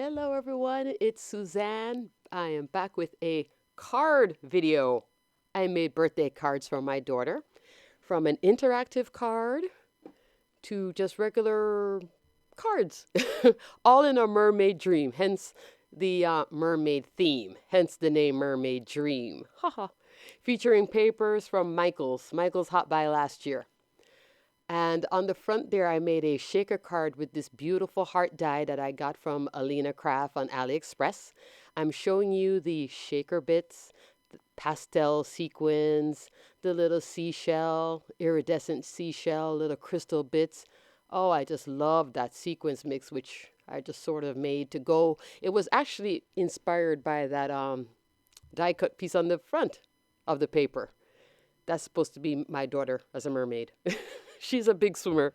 Hello everyone, it's Suzanne. I am back with a card video. I made birthday cards for my daughter, from an interactive card to just regular cards, all in a mermaid dream, hence the mermaid theme, hence the name Mermaid Dream. Haha. Featuring papers from Michael's Hot Buy last year. And on the front there, I made a shaker card with this beautiful heart die that I got from AlinaCrafts on Aliexpress. I'm showing you the shaker bits, the pastel sequins, the little seashell, iridescent seashell, little crystal bits. Oh, I just love that sequence mix, which I just sort of made to go. It was actually inspired by that die cut piece on the front of the paper. That's supposed to be my daughter as a mermaid. She's a big swimmer.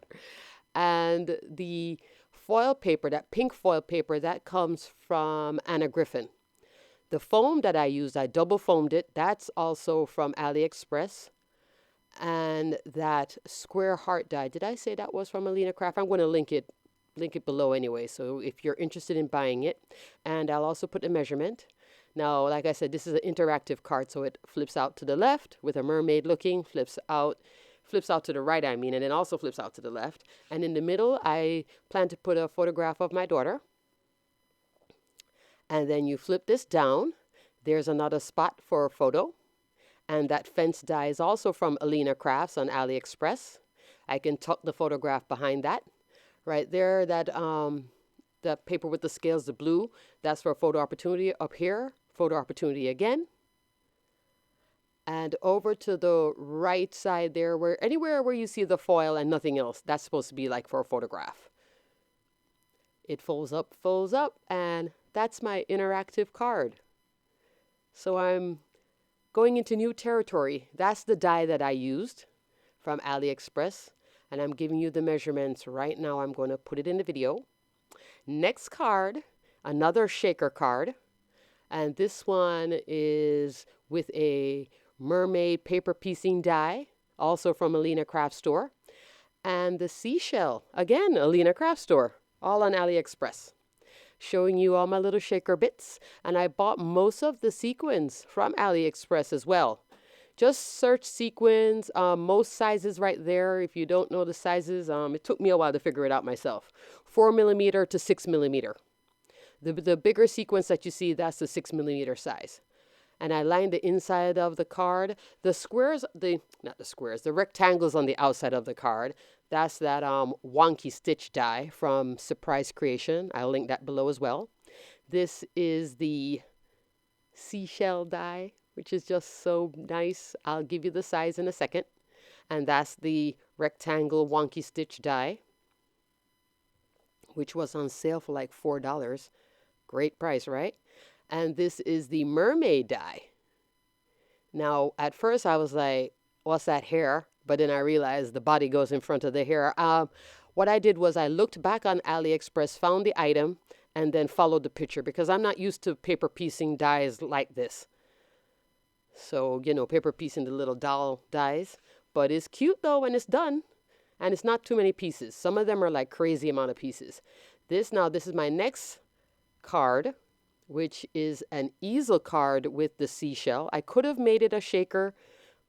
And the foil paper, that pink foil paper, that comes from Anna Griffin. The foam that I used, I double foamed it. That's also from AliExpress. And that square heart die, did I say that was from AlinaCrafts? I'm going to link it below anyway. So if you're interested in buying it, and I'll also put a measurement. Now, like I said, this is an interactive card, so it flips out to the left with a mermaid looking, flips out to the right, and then also flips out to the left. And in the middle, I plan to put a photograph of my daughter. And then you flip this down. There's another spot for a photo. And that fence die is also from AlinaCrafts on AliExpress. I can tuck the photograph behind that. Right there, that paper with the scales, the blue, that's for a photo opportunity. Up here, photo opportunity again. And over to the right side there, anywhere where you see the foil and nothing else, that's supposed to be like for a photograph. It folds up, and that's my interactive card. So I'm going into new territory. That's the die that I used from AliExpress, and I'm giving you the measurements right now. I'm going to put it in the video. Next card, another shaker card, and this one is with a mermaid paper piecing die, also from AlinaCrafts store, and the seashell, again, AlinaCrafts store, all on AliExpress. Showing you all my little shaker bits, and I bought most of the sequins from AliExpress as well. Just search sequins, most sizes right there. If you don't know the sizes, it took me a while to figure it out myself. 4mm to 6mm. The bigger sequence that you see, that's the 6mm size. And I lined the inside of the card. The rectangles on the outside of the card, that's that Wonky stitch die from Surprise Creation. I'll link that below as well. This is the seashell die, which is just so nice. I'll give you the size in a second. And that's the rectangle Wonky stitch die, which was on sale for like $4. Great price, right? And this is the Mermaid Die. Now, at first I was like, what's that hair? But then I realized the body goes in front of the hair. What I did was I looked back on AliExpress, found the item, and then followed the picture because I'm not used to paper piecing dies like this. So, paper piecing the little doll dies. But it's cute though when it's done. And it's not too many pieces. Some of them are like crazy amount of pieces. This is my next card, which is an easel card with the seashell. I could have made it a shaker,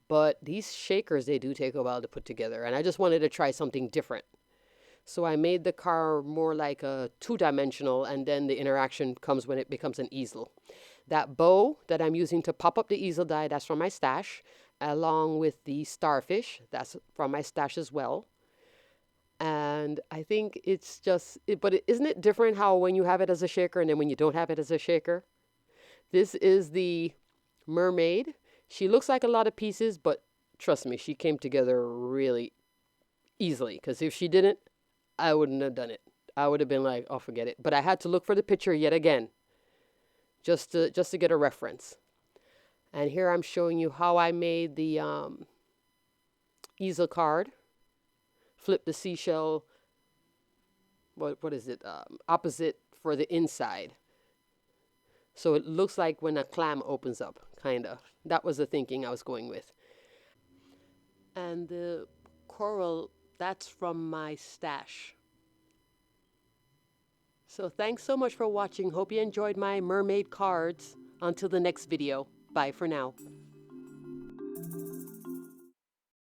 but these shakers, they do take a while to put together, and I just wanted to try something different. So I made the card more like a two-dimensional, and then the interaction comes when it becomes an easel. That bow that I'm using to pop up the easel die, that's from my stash, along with the starfish, that's from my stash as well. And I think it's just, isn't it different how when you have it as a shaker and then when you don't have it as a shaker? This is the mermaid. She looks like a lot of pieces, but trust me, she came together really easily. Because if she didn't, I wouldn't have done it. I would have been like, oh, forget it. But I had to look for the picture yet again, just to get a reference. And here I'm showing you how I made the easel card. Flip the seashell, what is it, opposite for the inside. So it looks like when a clam opens up, kind of. That was the thinking I was going with. And the coral, that's from my stash. So thanks so much for watching. Hope you enjoyed my mermaid cards. Until the next video. Bye for now.